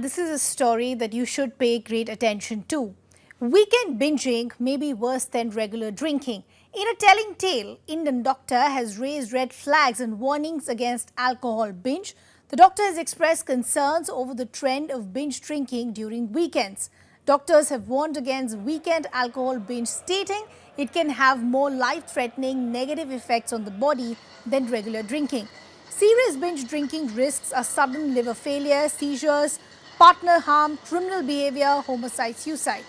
This is a story that you should pay great attention to. Weekend binging may be worse than regular drinking. In a telling tale, Indian doctor has raised red flags and warnings against alcohol binge. The doctor has expressed concerns over the trend of binge drinking during weekends. Doctors have warned against weekend alcohol binge, stating it can have more life-threatening negative effects on the body than regular drinking. Serious binge drinking risks are sudden liver failure, seizures, partner harm, criminal behavior, homicide, suicide.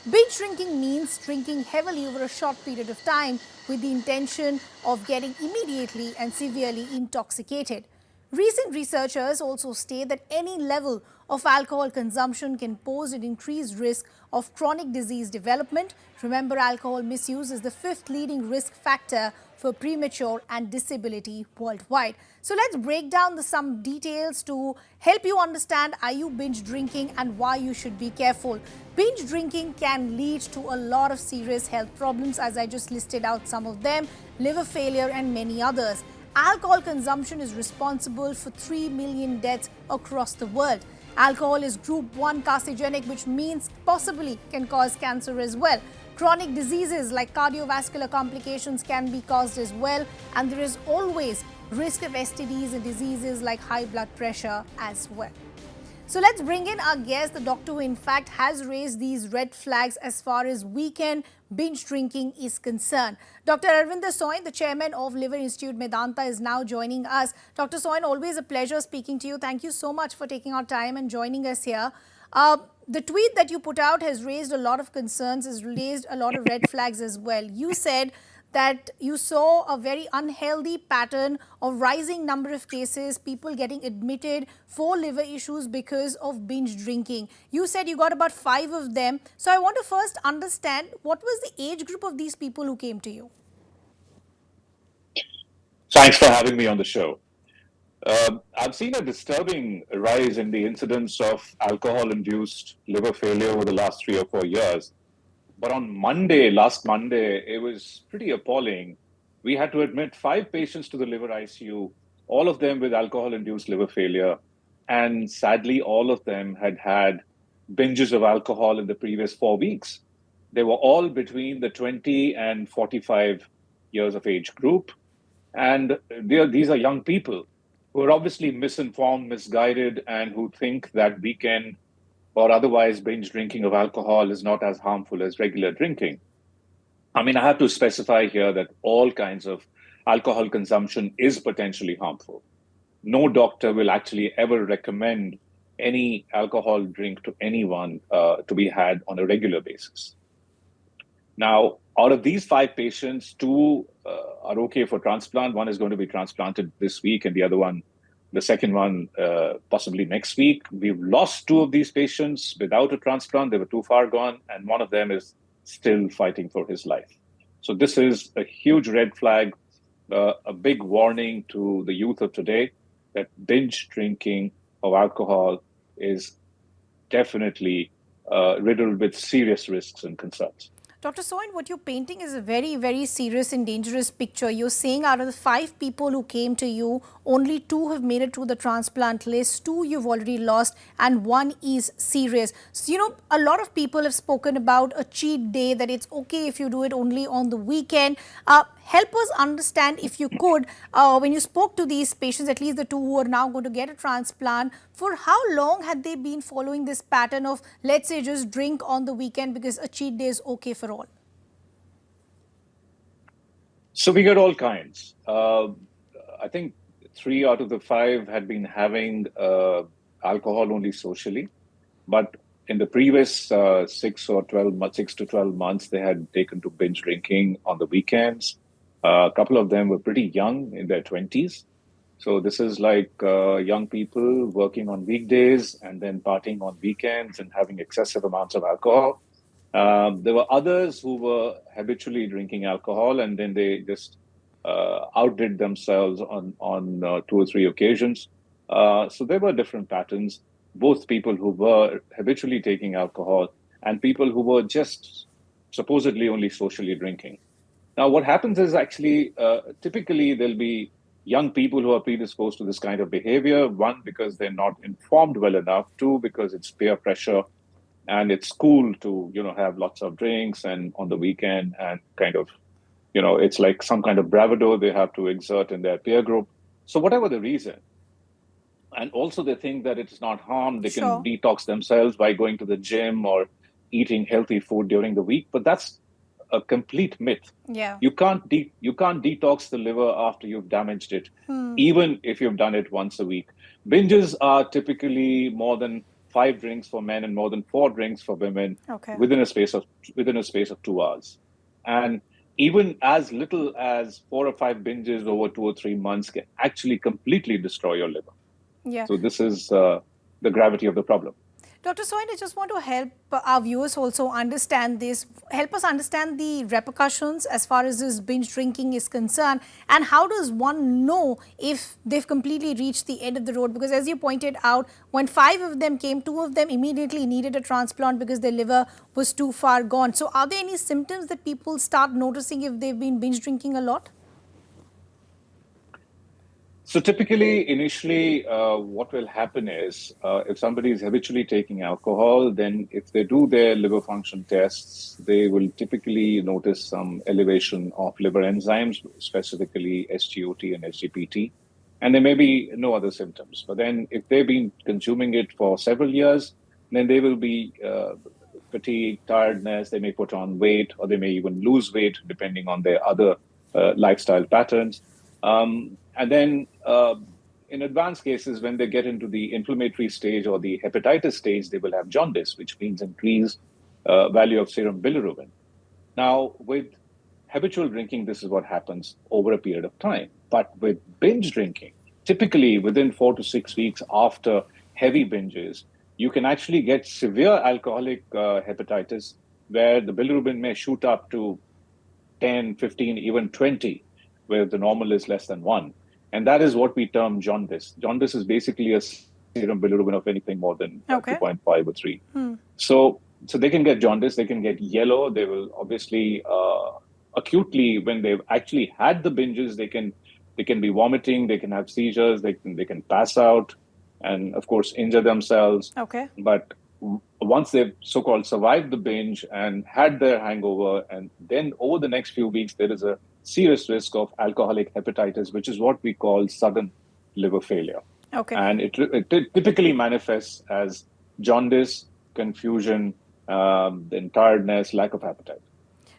Binge drinking means drinking heavily over a short period of time with the intention of getting immediately and severely intoxicated. Recent researchers also state that any level of alcohol consumption can pose an increased risk of chronic disease development. Remember, alcohol misuse is the fifth leading risk factor for premature and disability worldwide. So let's break down some details to help you understand, are you binge drinking and why you should be careful. Binge drinking can lead to a lot of serious health problems, as I just listed out some of them: liver failure and many others. Alcohol consumption is responsible for 3 million deaths across the world. Alcohol is group 1 carcinogenic, which means possibly can cause cancer as well. Chronic diseases like cardiovascular complications can be caused as well, and there is always risk of STDs and diseases like high blood pressure as well. So let's bring in our guest, the doctor who in fact has raised these red flags as far as weekend binge drinking is concerned. Dr. Arvinder Soin, the chairman of Liver Institute Medanta, is now joining us. Dr. Soin, always a pleasure speaking to you. Thank you so much for taking our time and joining us here. The tweet that you put out has raised a lot of concerns, has raised a lot of red flags as well. You said that you saw a very unhealthy pattern of rising number of cases, people getting admitted for liver issues because of binge drinking. You said you got about 5 of them. So I want to first understand, what was the age group of these people who came to you? Thanks for having me on the show. I've seen a disturbing rise in the incidence of alcohol-induced liver failure over the last 3 or 4 years. But on last Monday, it was pretty appalling. We had to admit 5 patients to the liver ICU, all of them with alcohol-induced liver failure. And sadly, all of them had had binges of alcohol in the previous 4 weeks. They were all between the 20 and 45 years of age group. And these are young people who are obviously misinformed, misguided, and who think that weekend or otherwise binge drinking of alcohol is not as harmful as regular drinking. I mean, I have to specify here that all kinds of alcohol consumption is potentially harmful. No doctor will actually ever recommend any alcohol drink to anyone to be had on a regular basis. Now, out of these 5 patients, 2 are okay for transplant. One is going to be transplanted this week, and the second one, possibly next week. We've lost 2 of these patients without a transplant. They were too far gone, and one of them is still fighting for his life. So this is a huge red flag, a big warning to the youth of today that binge drinking of alcohol is definitely riddled with serious risks and concerns. Dr. Soin, what you're painting is a very, very serious and dangerous picture. You're saying out of the 5 people who came to you, only 2 have made it to the transplant list, 2 you've already lost, and 1 is serious. So, a lot of people have spoken about a cheat day, that it's okay if you do it only on the weekend. Help us understand, if you could, when you spoke to these patients, at least the 2 who are now going to get a transplant, for how long had they been following this pattern of, let's say, just drink on the weekend because a cheat day is okay for all? So we got all kinds. I think 3 out of the 5 had been having alcohol only socially, but in the previous 6 to 12 months, they had taken to binge drinking on the weekends. A couple of them were pretty young, in their 20s. So this is like young people working on weekdays and then partying on weekends and having excessive amounts of alcohol. There were others who were habitually drinking alcohol, and then they just outdid themselves on 2 or 3 occasions. So there were different patterns, both people who were habitually taking alcohol and people who were just supposedly only socially drinking. Now, what happens is actually, typically there'll be young people who are predisposed to this kind of behavior. One, because they're not informed well enough. Two, because it's peer pressure and it's cool to, have lots of drinks and on the weekend and kind of, it's like some kind of bravado they have to exert in their peer group. So whatever the reason, and also they think that it's not harm. They can Sure. detox themselves by going to the gym or eating healthy food during the week. But that's a complete myth. Yeah. You can't detox the liver after you've damaged it, even if you've done it once a week. Binges are typically more than 5 drinks for men and more than 4 drinks for women Okay. within a space of 2 hours. And even as little as 4 or 5 binges over 2 or 3 months can actually completely destroy your liver. Yeah. So this is the gravity of the problem. Dr. Soin, I just want to help our viewers also understand this, help us understand the repercussions as far as this binge drinking is concerned, and how does one know if they've completely reached the end of the road? Because as you pointed out, when 5 of them came, 2 of them immediately needed a transplant because their liver was too far gone. So are there any symptoms that people start noticing if they've been binge drinking a lot? So typically, initially, what will happen is if somebody is habitually taking alcohol, then if they do their liver function tests, they will typically notice some elevation of liver enzymes, specifically SGOT and SGPT. And there may be no other symptoms. But then if they've been consuming it for several years, then they will be fatigue, tiredness, they may put on weight, or they may even lose weight depending on their other lifestyle patterns. And then in advanced cases, when they get into the inflammatory stage or the hepatitis stage, they will have jaundice, which means increased value of serum bilirubin. Now, with habitual drinking, this is what happens over a period of time. But with binge drinking, typically within 4 to 6 weeks after heavy binges, you can actually get severe alcoholic hepatitis where the bilirubin may shoot up to 10, 15, even 20, where the normal is less than 1. And that is what we term jaundice. Jaundice is basically a serum bilirubin of anything more than Okay. 2.5 or 3. So they can get jaundice, they can get yellow. They will obviously acutely, when they've actually had the binges, they can be vomiting, they can have seizures, they can pass out, and of course injure themselves. Okay. But once they've so-called survived the binge and had their hangover, and then over the next few weeks, there is a serious risk of alcoholic hepatitis, which is what we call sudden liver failure. Okay. And it typically manifests as jaundice, confusion, then tiredness, lack of appetite.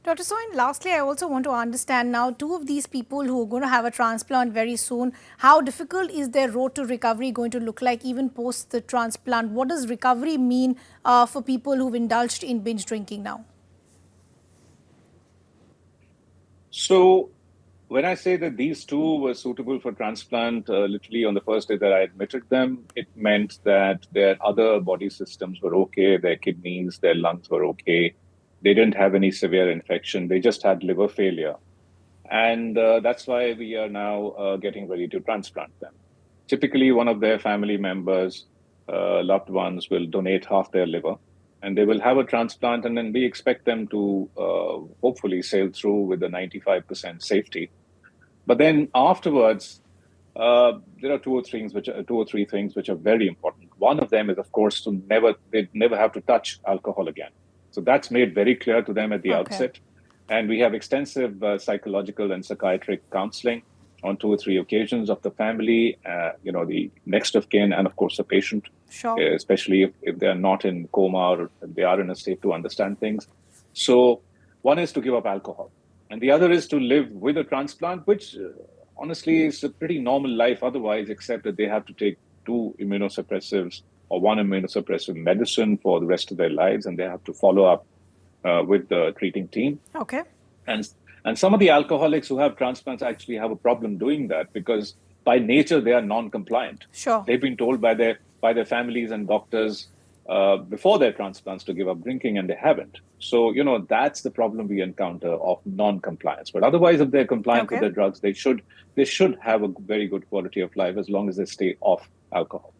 Dr. Soin, lastly, I also want to understand now 2 of these people who are going to have a transplant very soon, how difficult is their road to recovery going to look like even post the transplant? What does recovery mean for people who've indulged in binge drinking now? So when I say that these 2 were suitable for transplant, literally on the first day that I admitted them, it meant that their other body systems were okay, their kidneys, their lungs were okay. They didn't have any severe infection. They just had liver failure. And that's why we are now getting ready to transplant them. Typically, one of their family members, loved ones, will donate half their liver, and they will have a transplant, and then we expect them to hopefully sail through with a 95% safety. But then afterwards, there are 2 or 3 things which are very important. One of them is, of course, they never have to touch alcohol again. So that's made very clear to them at the outset. And we have extensive psychological and psychiatric counseling on 2 or 3 occasions of the family, the next of kin, and of course the patient, Sure. especially if they are not in coma or if they are in a state to understand things. So one is to give up alcohol, and the other is to live with a transplant, which honestly is a pretty normal life otherwise, except that they have to take 2 immunosuppressives or 1 immunosuppressive medicine for the rest of their lives, and they have to follow up with the treating team. Okay. And some of the alcoholics who have transplants actually have a problem doing that because by nature they are non-compliant. Sure. They've been told by their families and doctors before their transplants to give up drinking, and they haven't. So that's the problem we encounter of non-compliance. But otherwise, if they're compliant with their drugs, they should have a very good quality of life as long as they stay off alcohol.